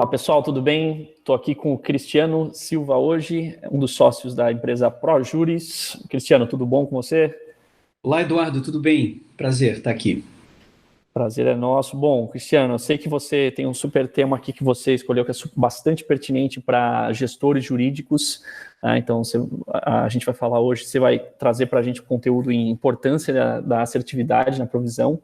Olá pessoal, tudo bem? Estou aqui com o Cristiano Silva hoje, um dos sócios da empresa ProJuris. Cristiano, tudo bom com você? Olá, Eduardo, tudo bem? Prazer estar aqui. Prazer é nosso. Bom, Cristiano, eu sei que você tem um super tema aqui que você escolheu que é bastante pertinente para gestores jurídicos. Então, a gente vai falar hoje, você vai trazer para a gente o conteúdo em importância da assertividade na provisão.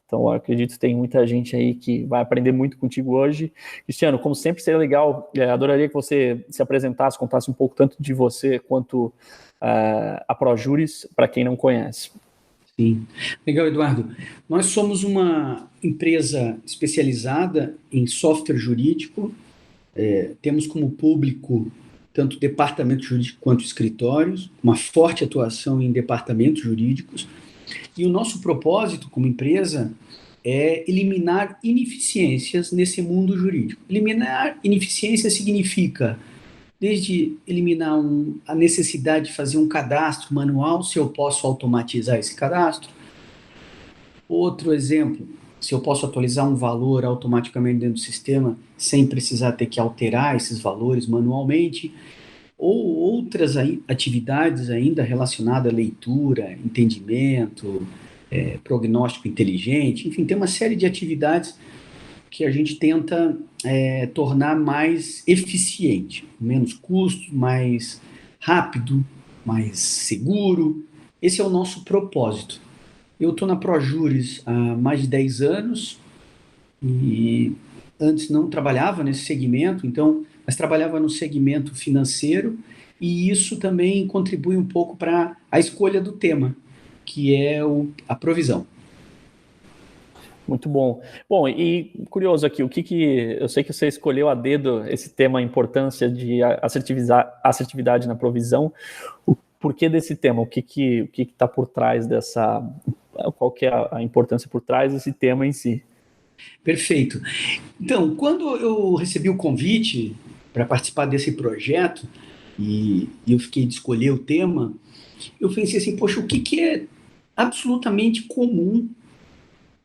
Então, eu acredito que tem muita gente aí que vai aprender muito contigo hoje. Cristiano, como sempre, seria legal, adoraria que você se apresentasse, contasse um pouco tanto de você quanto a ProJuris, para quem não conhece. Sim. Legal, Eduardo. Nós somos uma empresa especializada em software jurídico. Temos como público tanto departamento jurídico quanto escritórios, uma forte atuação em departamentos jurídicos. E o nosso propósito como empresa é eliminar ineficiências nesse mundo jurídico. Eliminar ineficiência significa desde eliminar a necessidade de fazer um cadastro manual, se eu posso automatizar esse cadastro. Outro exemplo, se eu posso atualizar um valor automaticamente dentro do sistema, sem precisar ter que alterar esses valores manualmente, ou outras atividades ainda relacionadas à leitura, entendimento, prognóstico inteligente, enfim, tem uma série de atividades que a gente tenta tornar mais eficiente, menos custo, mais rápido, mais seguro. Esse é o nosso propósito. Eu estou na ProJuris há mais de 10 anos e antes não trabalhava nesse segmento, mas trabalhava no segmento financeiro e isso também contribui um pouco para a escolha do tema, que é a provisão. Muito bom. Bom, e curioso aqui, eu sei que você escolheu a dedo esse tema, a importância de assertividade na provisão. O porquê desse tema? O que está por trás dessa... Qual que é a importância por trás desse tema em si? Perfeito. Então, quando eu recebi o convite para participar desse projeto e eu fiquei de escolher o tema, eu pensei assim, poxa, o que é absolutamente comum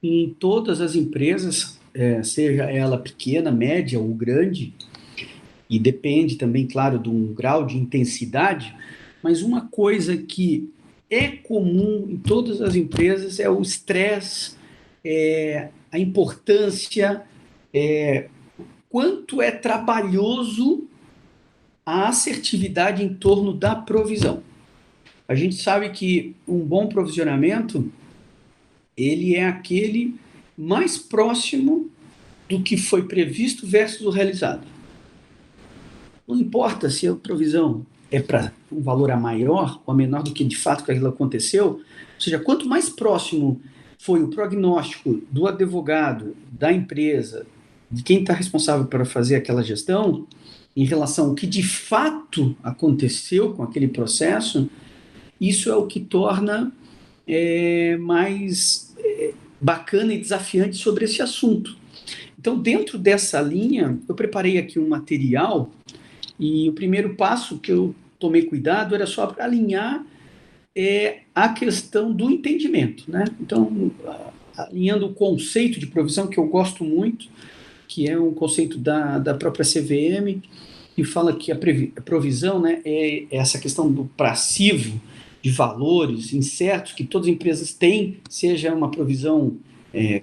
em todas as empresas, seja ela pequena, média ou grande, e depende também, claro, de um grau de intensidade, mas uma coisa que é comum em todas as empresas é o estresse, a importância, quanto é trabalhoso a assertividade em torno da provisão. A gente sabe que um bom provisionamento ele é aquele mais próximo do que foi previsto versus o realizado. Não importa se a provisão é para um valor a maior ou a menor do que de fato aquilo aconteceu, ou seja, quanto mais próximo foi o prognóstico do advogado, da empresa, de quem está responsável para fazer aquela gestão, em relação ao que de fato aconteceu com aquele processo, isso é o que torna mais bacana e desafiante sobre esse assunto. Então, dentro dessa linha, eu preparei aqui um material e o primeiro passo que eu tomei cuidado era só para alinhar a questão do entendimento, né? Então, alinhando o conceito de provisão, que eu gosto muito, que é um conceito da própria CVM, e fala que a provisão, né, é essa questão do passivo, de valores incertos que todas as empresas têm, seja uma provisão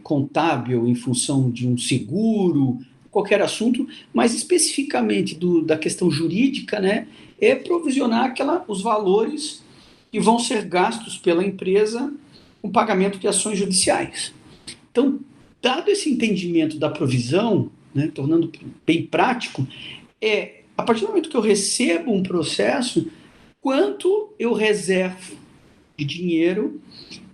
contábil em função de um seguro, qualquer assunto, mas especificamente da questão jurídica, né, é provisionar os valores que vão ser gastos pela empresa com pagamento de ações judiciais. Então, dado esse entendimento da provisão, né, tornando bem prático, a partir do momento que eu recebo um processo, quanto eu reservo de dinheiro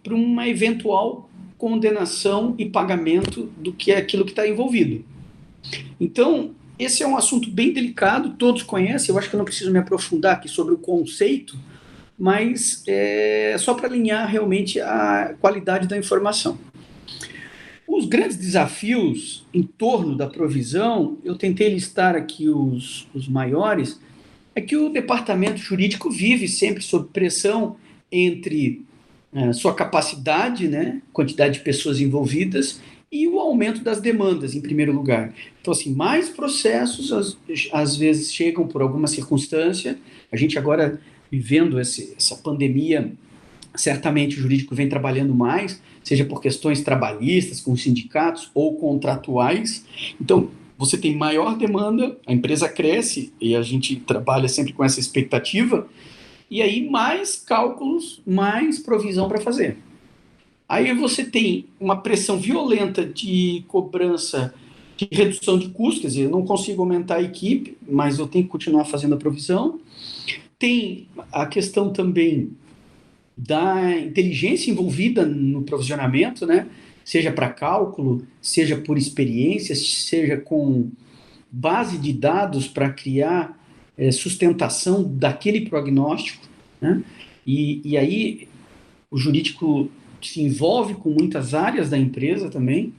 para uma eventual condenação e pagamento do que é aquilo que está envolvido. Então, esse é um assunto bem delicado, todos conhecem, eu acho que eu não preciso me aprofundar aqui sobre o conceito, mas é só para alinhar realmente a qualidade da informação. Os grandes desafios em torno da provisão, eu tentei listar aqui os maiores, é que o departamento jurídico vive sempre sob pressão entre sua capacidade, né, quantidade de pessoas envolvidas, e o aumento das demandas, em primeiro lugar. Então, assim, mais processos às vezes chegam por alguma circunstância. A gente agora, vivendo essa pandemia, certamente o jurídico vem trabalhando mais, seja por questões trabalhistas, com os sindicatos ou contratuais. Então, você tem maior demanda, a empresa cresce e a gente trabalha sempre com essa expectativa, e aí mais cálculos, mais provisão para fazer. Aí você tem uma pressão violenta de cobrança, de redução de custos, quer dizer, eu não consigo aumentar a equipe, mas eu tenho que continuar fazendo a provisão. Tem a questão também da inteligência envolvida no provisionamento, né? Seja para cálculo, seja por experiência, seja com base de dados para criar sustentação daquele prognóstico, né? E aí o jurídico se envolve com muitas áreas da empresa também,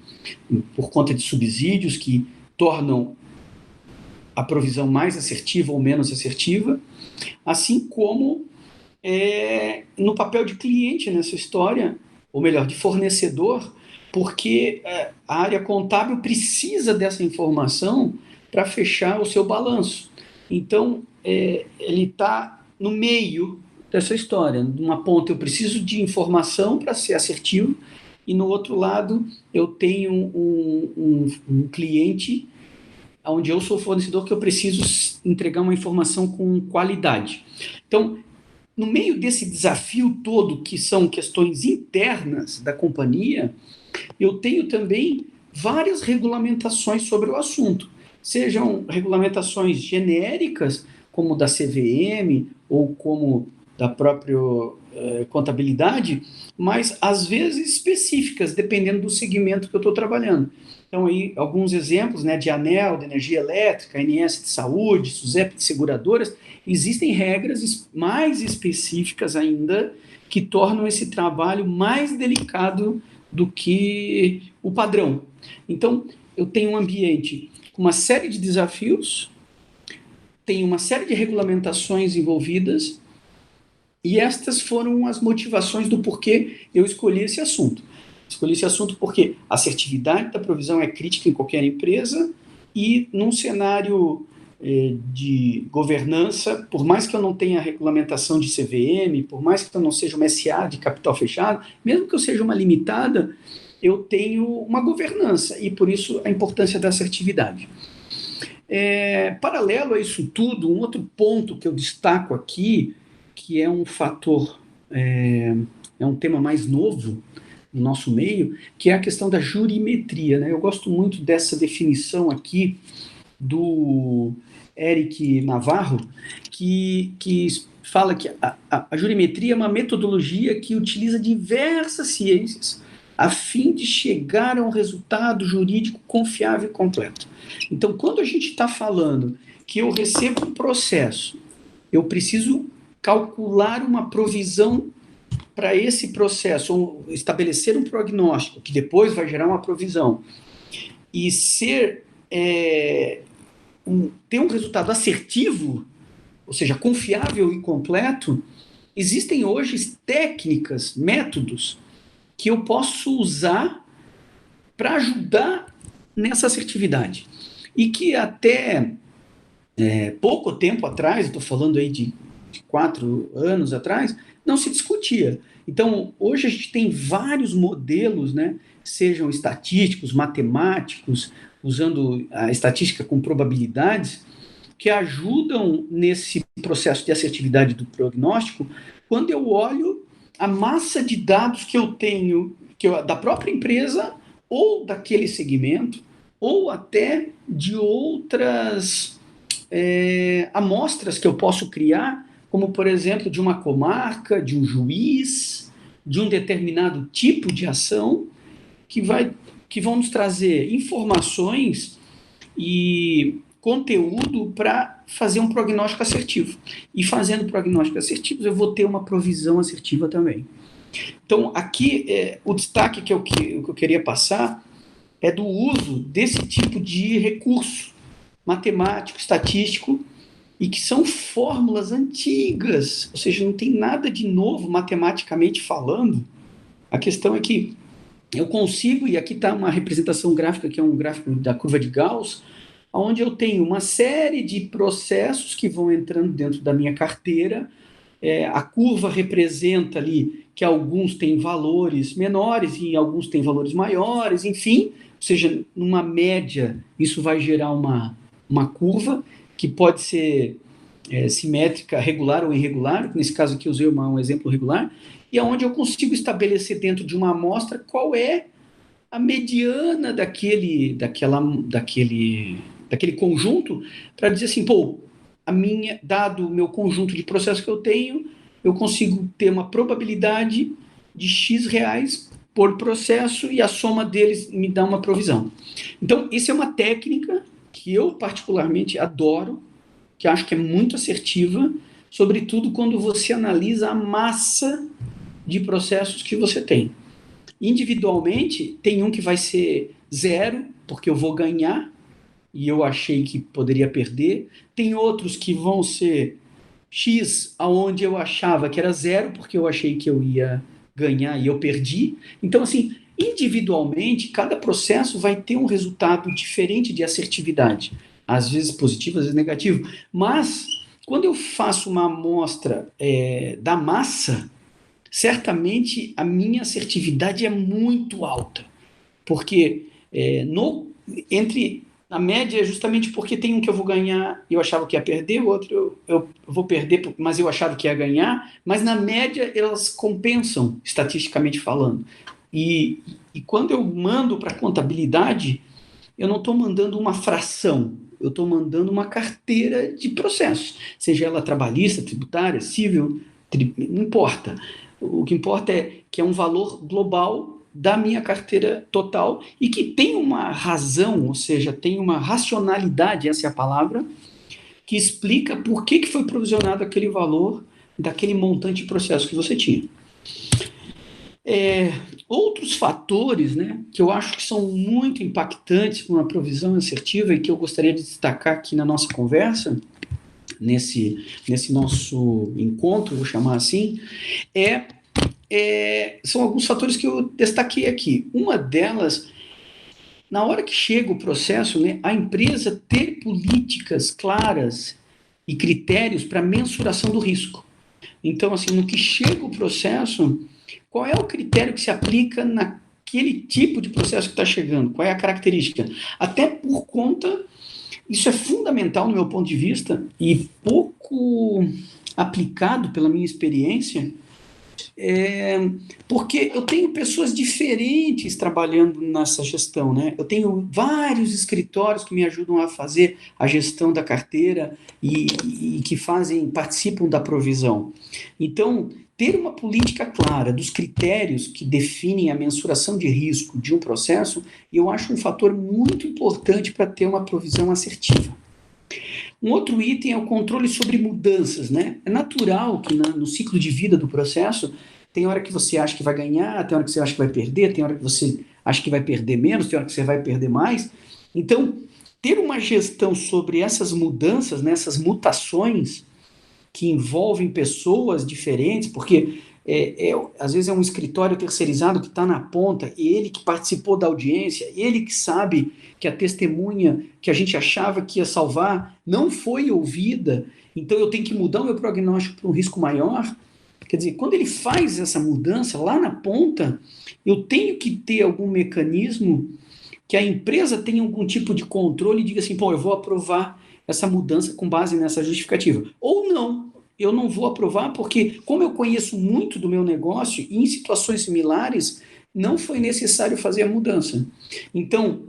por conta de subsídios que tornam a provisão mais assertiva ou menos assertiva, assim como no papel de cliente nessa história, ou melhor, de fornecedor, porque a área contábil precisa dessa informação para fechar o seu balanço. Então, ele está no meio dessa história. Numa ponta, eu preciso de informação para ser assertivo, e no outro lado, eu tenho um cliente onde eu sou fornecedor que eu preciso entregar uma informação com qualidade. Então, no meio desse desafio todo, que são questões internas da companhia, eu tenho também várias regulamentações sobre o assunto, sejam regulamentações genéricas, como da CVM, ou como da própria contabilidade, mas às vezes específicas, dependendo do segmento que eu estou trabalhando. Então, aí, alguns exemplos, né, de ANEEL, de energia elétrica, ANS de saúde, SUSEP de seguradoras, existem regras mais específicas ainda que tornam esse trabalho mais delicado do que o padrão. Então, eu tenho um ambiente com uma série de desafios, tenho uma série de regulamentações envolvidas, e estas foram as motivações do porquê eu escolhi esse assunto. Escolhi esse assunto porque a assertividade da provisão é crítica em qualquer empresa, e num cenário de governança, por mais que eu não tenha regulamentação de CVM, por mais que eu não seja uma SA de capital fechado, mesmo que eu seja uma limitada, eu tenho uma governança, e por isso a importância da assertividade. Paralelo a isso tudo, um outro ponto que eu destaco aqui, que é um fator, é um tema mais novo no nosso meio, que é a questão da jurimetria, né? Eu gosto muito dessa definição aqui do Eric Navarro, que fala que a jurimetria é uma metodologia que utiliza diversas ciências a fim de chegar a um resultado jurídico confiável e completo. Então, quando a gente está falando que eu recebo um processo, eu preciso calcular uma provisão para esse processo, ou estabelecer um prognóstico, que depois vai gerar uma provisão, e ter um resultado assertivo, ou seja, confiável e completo, existem hoje técnicas, métodos, que eu posso usar para ajudar nessa assertividade. E que até pouco tempo atrás, estou falando aí de 4 anos atrás, não se discutia. Então, hoje a gente tem vários modelos, né, sejam estatísticos, matemáticos, usando a estatística com probabilidades, que ajudam nesse processo de assertividade do prognóstico, quando eu olho a massa de dados que eu tenho, da própria empresa, ou daquele segmento, ou até de outras amostras que eu posso criar, como, por exemplo, de uma comarca, de um juiz, de um determinado tipo de ação, que vão nos trazer informações e conteúdo para fazer um prognóstico assertivo. E fazendo prognóstico assertivo, eu vou ter uma provisão assertiva também. Então, aqui, o destaque que eu queria passar é do uso desse tipo de recurso matemático, estatístico, e que são fórmulas antigas, ou seja, não tem nada de novo matematicamente falando. A questão é que eu consigo, e aqui está uma representação gráfica, que é um gráfico da curva de Gauss, onde eu tenho uma série de processos que vão entrando dentro da minha carteira. A curva representa ali que alguns têm valores menores e alguns têm valores maiores, enfim, ou seja, numa média, isso vai gerar uma curva que pode ser simétrica, regular ou irregular, nesse caso aqui eu usei um exemplo regular, e aonde eu consigo estabelecer dentro de uma amostra qual é a mediana daquele conjunto, para dizer assim, pô, dado o meu conjunto de processos que eu tenho, eu consigo ter uma probabilidade de X reais por processo e a soma deles me dá uma provisão. Então, isso é uma técnica que eu particularmente adoro, que acho que é muito assertiva, sobretudo quando você analisa a massa de processos que você tem. Individualmente, tem um que vai ser 0, porque eu vou ganhar, e eu achei que poderia perder. Tem outros que vão ser X, aonde eu achava que era 0, porque eu achei que eu ia ganhar e eu perdi. Então, assim, individualmente, cada processo vai ter um resultado diferente de assertividade. Às vezes positivo, às vezes negativo. Mas, quando eu faço uma amostra da massa, certamente a minha assertividade é muito alta. Porque a média é justamente porque tem um que eu vou ganhar e eu achava que ia perder, o outro eu vou perder, mas eu achava que ia ganhar, mas na média elas compensam, estatisticamente falando. E quando eu mando para a contabilidade, eu não estou mandando uma fração, eu estou mandando uma carteira de processos, seja ela trabalhista, tributária, civil, não importa. O que importa é que é um valor global da minha carteira total e que tem uma razão, ou seja, tem uma racionalidade, essa é a palavra, que explica por que foi provisionado aquele valor daquele montante de processo que você tinha. Outros fatores, né, que eu acho que são muito impactantes para uma provisão assertiva e que eu gostaria de destacar aqui na nossa conversa, nesse nosso encontro, vou chamar assim, são alguns fatores que eu destaquei aqui. Uma delas, na hora que chega o processo, né, a empresa ter políticas claras e critérios para mensuração do risco. Então, assim, no que chega o processo, qual é o critério que se aplica naquele tipo de processo que está chegando? Qual é a característica? Até por conta, isso é fundamental no meu ponto de vista e pouco aplicado pela minha experiência, porque eu tenho pessoas diferentes trabalhando nessa gestão, né? Eu tenho vários escritórios que me ajudam a fazer a gestão da carteira e que participam da provisão. Então, ter uma política clara dos critérios que definem a mensuração de risco de um processo, eu acho um fator muito importante para ter uma provisão assertiva. Um outro item é o controle sobre mudanças, né? É natural que no ciclo de vida do processo, tem hora que você acha que vai ganhar, tem hora que você acha que vai perder, tem hora que você acha que vai perder menos, tem hora que você vai perder mais. Então, ter uma gestão sobre essas mudanças, né, essas mutações que envolvem pessoas diferentes, porque às vezes é um escritório terceirizado que está na ponta, e ele que participou da audiência, ele que sabe que a testemunha que a gente achava que ia salvar não foi ouvida, então eu tenho que mudar o meu prognóstico para um risco maior. Quer dizer, quando ele faz essa mudança lá na ponta, eu tenho que ter algum mecanismo que a empresa tenha algum tipo de controle e diga assim, pô, eu vou aprovar essa mudança com base nessa justificativa. Ou não, eu não vou aprovar porque, como eu conheço muito do meu negócio, e em situações similares, não foi necessário fazer a mudança. Então,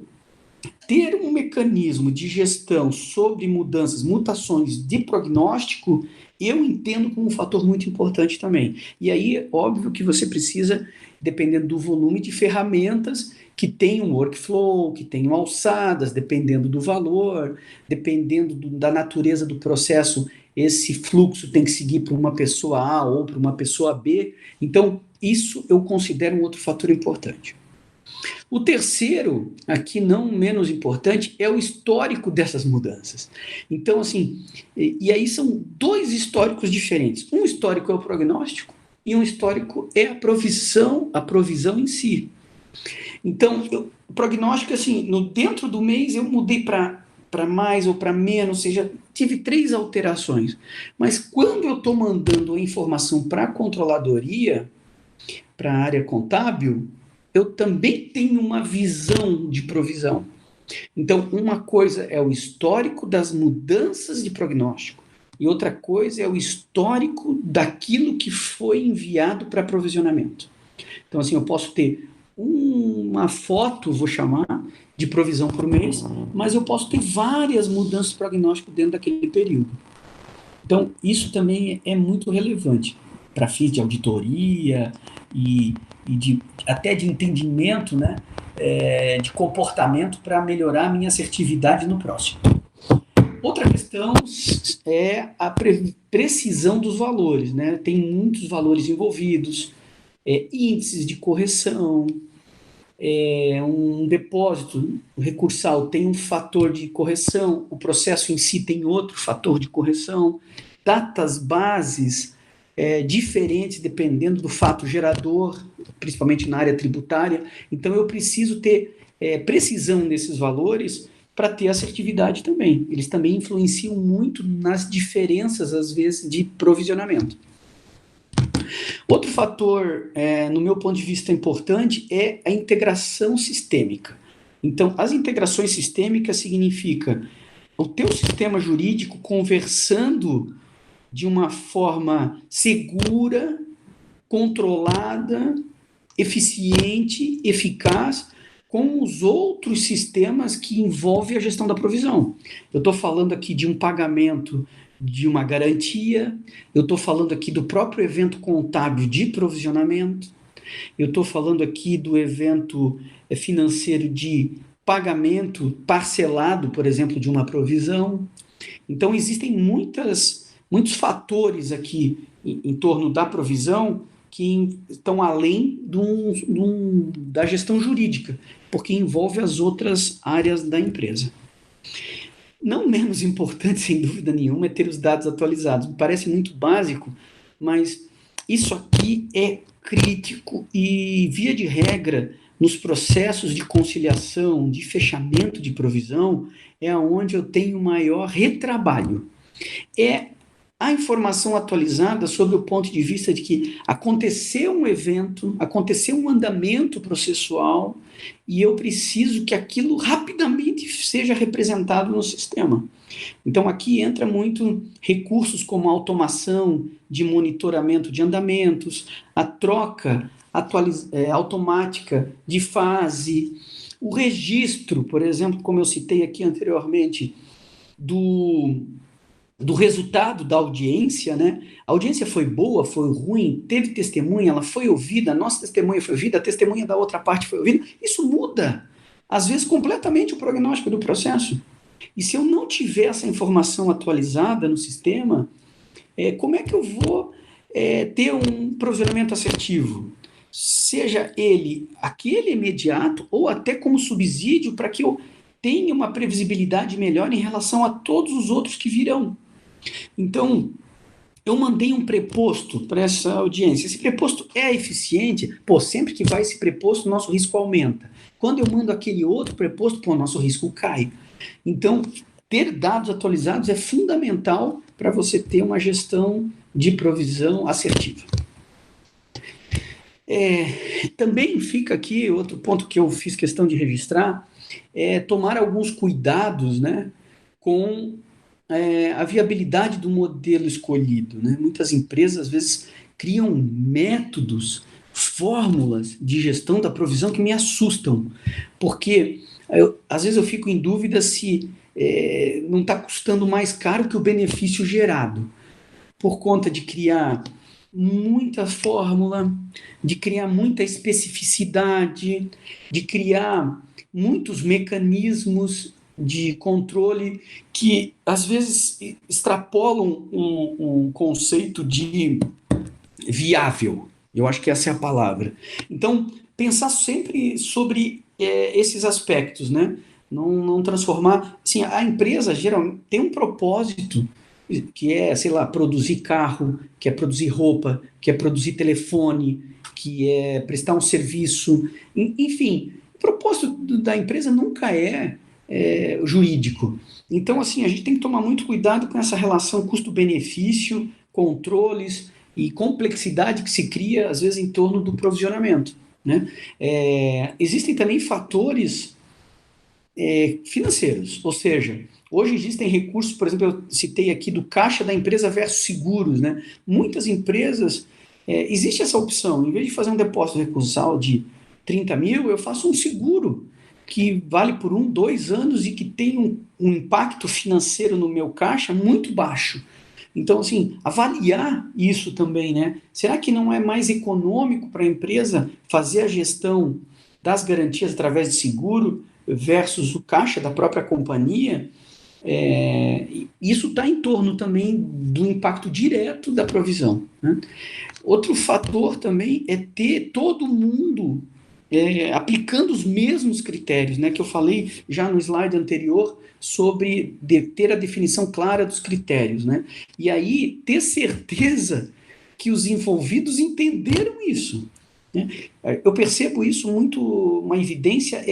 ter um mecanismo de gestão sobre mudanças, mutações de prognóstico, eu entendo como um fator muito importante também. E aí, óbvio que você precisa, dependendo do volume de ferramentas, que tenham workflow, que tenham alçadas, dependendo do valor, dependendo da natureza do processo, esse fluxo tem que seguir para uma pessoa A ou para uma pessoa B. Então, isso eu considero um outro fator importante. O terceiro, aqui não menos importante, é o histórico dessas mudanças. Então, assim, e aí são dois históricos diferentes. Um histórico é o prognóstico e um histórico é a provisão em si. Então, o prognóstico, assim, dentro do mês eu mudei para mais ou para menos, ou seja, tive 3 alterações. Mas quando eu estou mandando a informação para a controladoria, para a área contábil, eu também tenho uma visão de provisão. Então, uma coisa é o histórico das mudanças de prognóstico, e outra coisa é o histórico daquilo que foi enviado para provisionamento. Então, assim, eu posso ter uma foto, vou chamar, de provisão por mês, mas eu posso ter várias mudanças de prognóstico dentro daquele período. Então, isso também é muito relevante para fins de auditoria e até de entendimento, né, de comportamento para melhorar a minha assertividade no próximo. Outra questão é a precisão dos valores, né? Tem muitos valores envolvidos, índices de correção, um depósito recursal tem um fator de correção, o processo em si tem outro fator de correção, datas bases diferentes dependendo do fato gerador, principalmente na área tributária. Então eu preciso ter precisão desses valores para ter assertividade também. Eles também influenciam muito nas diferenças, às vezes, de provisionamento. Outro fator, no meu ponto de vista, importante é a integração sistêmica. Então, as integrações sistêmicas significa o teu sistema jurídico conversando de uma forma segura, controlada, eficiente, eficaz, com os outros sistemas que envolvem a gestão da provisão. Eu estou falando aqui de um pagamento de uma garantia, eu estou falando aqui do próprio evento contábil de provisionamento, eu estou falando aqui do evento financeiro de pagamento parcelado, por exemplo, de uma provisão. Então, existem muitos fatores aqui em torno da provisão que estão além da gestão jurídica, porque envolve as outras áreas da empresa. Não menos importante, sem dúvida nenhuma, é ter os dados atualizados. Me parece muito básico, mas isso aqui é crítico e, via de regra, nos processos de conciliação, de fechamento de provisão, é onde eu tenho maior retrabalho. É a informação atualizada sob o ponto de vista de que aconteceu um evento, aconteceu um andamento processual e eu preciso que aquilo rapidamente seja representado no sistema. Então aqui entra muito recursos como a automação de monitoramento de andamentos, a troca automática de fase, o registro, por exemplo, como eu citei aqui anteriormente, do resultado da audiência, né? A audiência foi boa, foi ruim, teve testemunha, ela foi ouvida, a nossa testemunha foi ouvida, a testemunha da outra parte foi ouvida. Isso muda, às vezes, completamente o prognóstico do processo. E se eu não tiver essa informação atualizada no sistema, como é que eu vou ter um provisionamento assertivo? Seja ele aquele imediato ou até como subsídio para que eu tenha uma previsibilidade melhor em relação a todos os outros que virão. Então, eu mandei um preposto para essa audiência. Esse preposto é eficiente? Sempre que vai esse preposto, nosso risco aumenta. Quando eu mando aquele outro preposto, nosso risco cai. Então, ter dados atualizados é fundamental para você ter uma gestão de provisão assertiva. Também fica aqui outro ponto que eu fiz questão de registrar, tomar alguns cuidados, né, com a viabilidade do modelo escolhido, né? Muitas empresas, às vezes, criam métodos, fórmulas de gestão da provisão que me assustam, porque às vezes eu fico em dúvida se não está custando mais caro que o benefício gerado, por conta de criar muita fórmula, de criar muita especificidade, de criar muitos mecanismos de controle que, às vezes, extrapolam um conceito de viável. Eu acho que essa é a palavra. Então, pensar sempre sobre esses aspectos, né? Não transformar... Assim, a empresa, geralmente, tem um propósito que é, sei lá, produzir carro, que é produzir roupa, que é produzir telefone, que é prestar um serviço, enfim, o propósito da empresa nunca é jurídico. Então, assim, a gente tem que tomar muito cuidado com essa relação custo-benefício, controles e complexidade que se cria, às vezes, em torno do provisionamento, né? Existem também fatores financeiros, ou seja, hoje existem recursos, por exemplo, eu citei aqui do caixa da empresa versus seguros, né? Muitas empresas, existe essa opção, em vez de fazer um depósito recursal de 30 mil, eu faço um seguro que vale por 1, 2 anos e que tem um impacto financeiro no meu caixa muito baixo. Então, assim, avaliar isso também, né? Será que não é mais econômico para a empresa fazer a gestão das garantias através de seguro versus o caixa da própria companhia? Isso está em torno também do impacto direto da provisão, né? Outro fator também é ter todo mundo aplicando os mesmos critérios, né, que eu falei já no slide anterior sobre ter a definição clara dos critérios, né? E aí ter certeza que os envolvidos entenderam isso, né? Eu percebo isso muito, uma evidência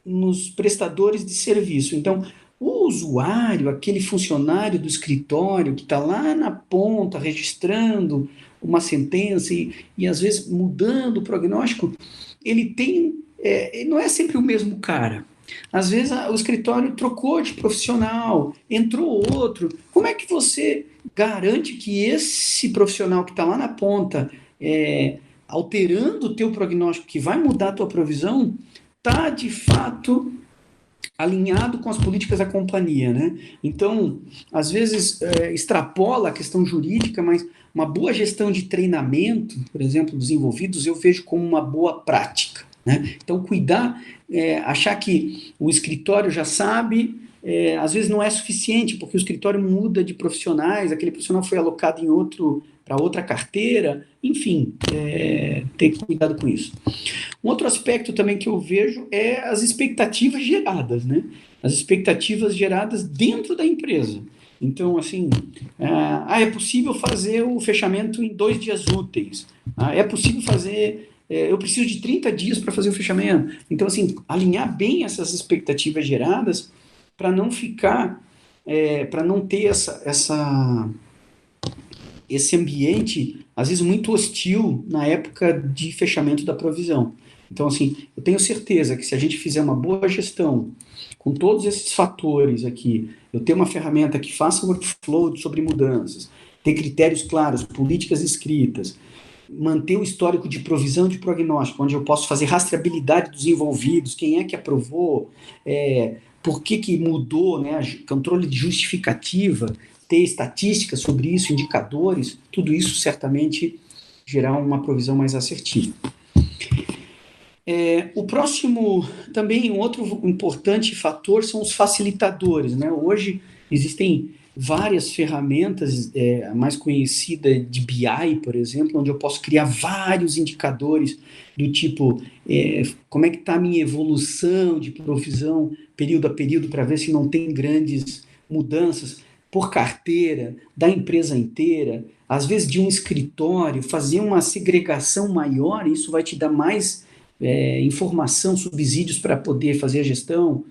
nos prestadores de serviço. Então, o usuário, aquele funcionário do escritório que está lá na ponta registrando uma sentença e às vezes mudando o prognóstico, ele tem, não é sempre o mesmo cara. Às vezes o escritório trocou de profissional, entrou outro. Como é que você garante que esse profissional que está lá na ponta, alterando o teu prognóstico, que vai mudar a tua provisão, está de fato alinhado com as políticas da companhia, né? Então, às vezes extrapola a questão jurídica, mas uma boa gestão de treinamento, por exemplo, dos envolvidos, eu vejo como uma boa prática, né? Então, cuidar, achar que o escritório já sabe, às vezes não é suficiente, porque o escritório muda de profissionais, aquele profissional foi alocado para outra carteira, enfim, ter cuidado com isso. Um outro aspecto também que eu vejo é as expectativas geradas, né? As expectativas geradas dentro da empresa. Então, assim, é possível fazer o fechamento em 2 dias úteis. É possível fazer, eu preciso de 30 dias para fazer o fechamento. Então, assim, alinhar bem essas expectativas geradas para não ficar, para não ter esse ambiente, às vezes, muito hostil na época de fechamento da provisão. Então, assim, eu tenho certeza que se a gente fizer uma boa gestão com todos esses fatores aqui, eu ter uma ferramenta que faça workflow sobre mudanças, ter critérios claros, políticas escritas, manter o histórico de provisão de prognóstico, onde eu posso fazer rastreabilidade dos envolvidos, quem é que aprovou, por que mudou, né, controle de justificativa, ter estatísticas sobre isso, indicadores, tudo isso certamente gerar uma provisão mais assertiva. O próximo, também um outro importante fator são os facilitadores, né? Hoje existem várias ferramentas, a mais conhecida de BI, por exemplo, onde eu posso criar vários indicadores do tipo, como é que está a minha evolução de provisão período a período, para ver se não tem grandes mudanças por carteira, da empresa inteira, às vezes de um escritório, fazer uma segregação maior, isso vai te dar mais informação, subsídios para poder fazer a gestão.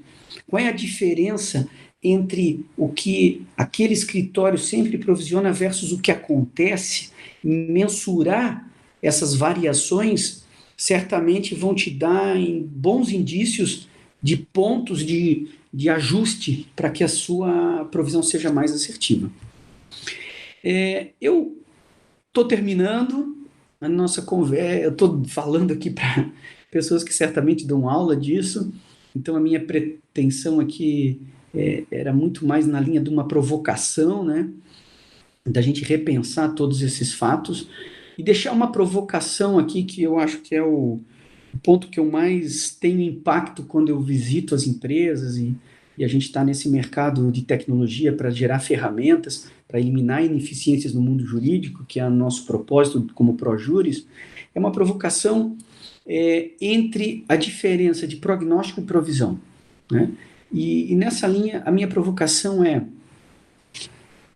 Qual é a diferença entre o que aquele escritório sempre provisiona versus o que acontece? Mensurar essas variações certamente vão te dar bons indícios de pontos de ajuste para que a sua provisão seja mais assertiva. Eu estou terminando a nossa conversa, eu estou falando aqui para pessoas que certamente dão aula disso, então a minha pretensão aqui era muito mais na linha de uma provocação, né? Da gente repensar todos esses fatos e deixar uma provocação aqui que eu acho que é o ponto que eu mais tenho impacto quando eu visito as empresas e a gente está nesse mercado de tecnologia para gerar ferramentas, para eliminar ineficiências no mundo jurídico, que é o nosso propósito como ProJuris, é uma provocação entre a diferença de prognóstico e provisão, né? E nessa linha, a minha provocação é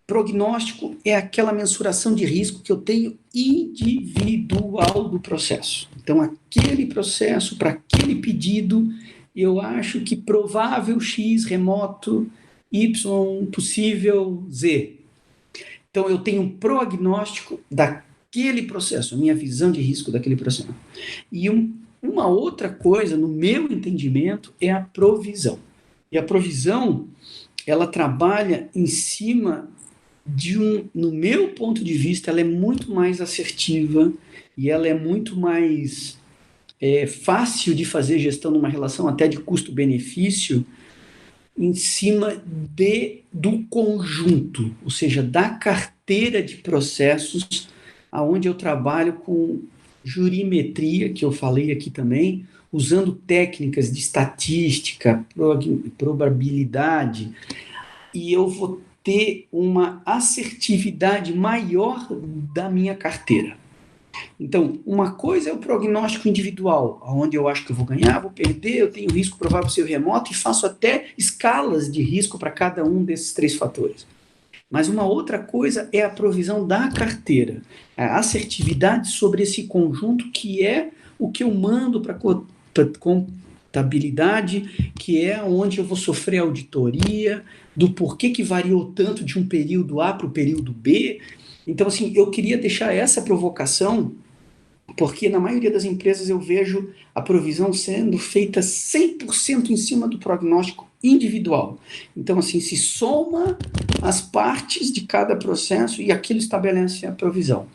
prognóstico é aquela mensuração de risco que eu tenho individual do processo. Então, aquele processo, para aquele pedido, eu acho que provável X, remoto Y, possível Z. Então, eu tenho um prognóstico daquele processo, a minha visão de risco daquele processo. E uma outra coisa, no meu entendimento, é a provisão. E a provisão, ela trabalha em cima no meu ponto de vista, ela é muito mais assertiva e ela é muito mais fácil de fazer gestão numa relação até de custo-benefício em cima do conjunto, ou seja, da carteira de processos, aonde eu trabalho com jurimetria, que eu falei aqui também, usando técnicas de estatística, probabilidade, e eu vou ter uma assertividade maior da minha carteira. Então, uma coisa é o prognóstico individual, onde eu acho que eu vou ganhar, vou perder, eu tenho risco provável ser remoto e faço até escalas de risco para cada um desses 3 fatores. Mas uma outra coisa é a provisão da carteira, a assertividade sobre esse conjunto que é o que eu mando para contabilidade, que é onde eu vou sofrer auditoria, do porquê que variou tanto de um período A para o período B. Então, assim, eu queria deixar essa provocação, porque na maioria das empresas eu vejo a provisão sendo feita 100% em cima do prognóstico individual. Então, assim, se soma as partes de cada processo e aquilo estabelece a provisão.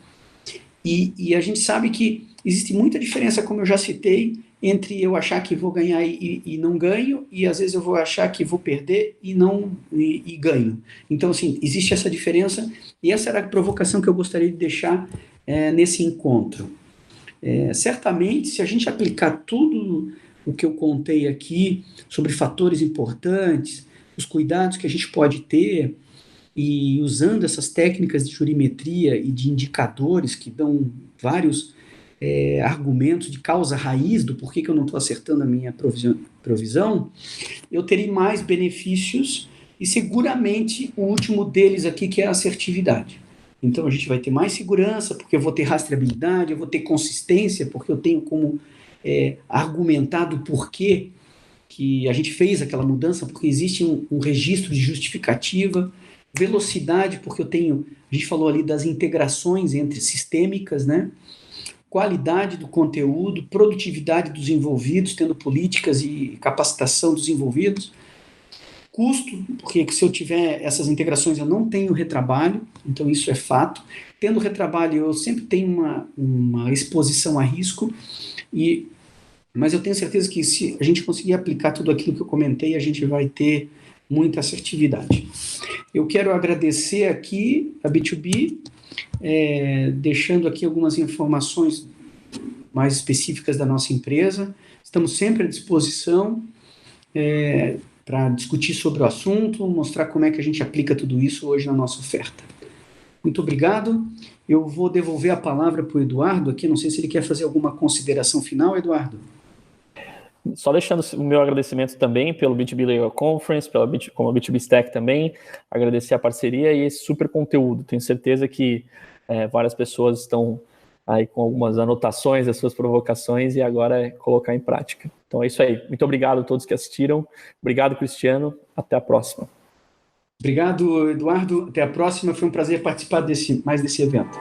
E a gente sabe que existe muita diferença, como eu já citei, entre eu achar que vou ganhar e não ganho, e às vezes eu vou achar que vou perder e ganho. Então, assim, existe essa diferença, e essa era a provocação que eu gostaria de deixar nesse encontro. Certamente, se a gente aplicar tudo o que eu contei aqui sobre fatores importantes, os cuidados que a gente pode ter, e usando essas técnicas de jurimetria e de indicadores que dão vários argumentos de causa raiz do porquê que eu não estou acertando a minha provisão, eu terei mais benefícios e seguramente o último deles aqui que é a assertividade. Então a gente vai ter mais segurança porque eu vou ter rastreabilidade, eu vou ter consistência porque eu tenho como argumentar do porquê que a gente fez aquela mudança, porque existe um registro de justificativa, velocidade porque a gente falou ali das integrações entre sistêmicas, né? Qualidade do conteúdo, produtividade dos envolvidos, tendo políticas e capacitação dos envolvidos, custo, porque se eu tiver essas integrações eu não tenho retrabalho, então isso é fato. Tendo retrabalho eu sempre tenho uma exposição a risco, mas eu tenho certeza que se a gente conseguir aplicar tudo aquilo que eu comentei, a gente vai ter muita assertividade. Eu quero agradecer aqui a B2B, deixando aqui algumas informações mais específicas da nossa empresa. Estamos sempre à disposição para discutir sobre o assunto, mostrar como é que a gente aplica tudo isso hoje na nossa oferta. Muito obrigado. Eu vou devolver a palavra para o Eduardo aqui, não sei se ele quer fazer alguma consideração final, Eduardo. Só deixando o meu agradecimento também pelo B2B Legal Conference, como a B2B Stack também, agradecer a parceria e esse super conteúdo. Tenho certeza que várias pessoas estão aí com algumas anotações das suas provocações e agora é colocar em prática. Então é isso aí. Muito obrigado a todos que assistiram. Obrigado, Cristiano. Até a próxima. Obrigado, Eduardo. Até a próxima. Foi um prazer participar mais desse evento.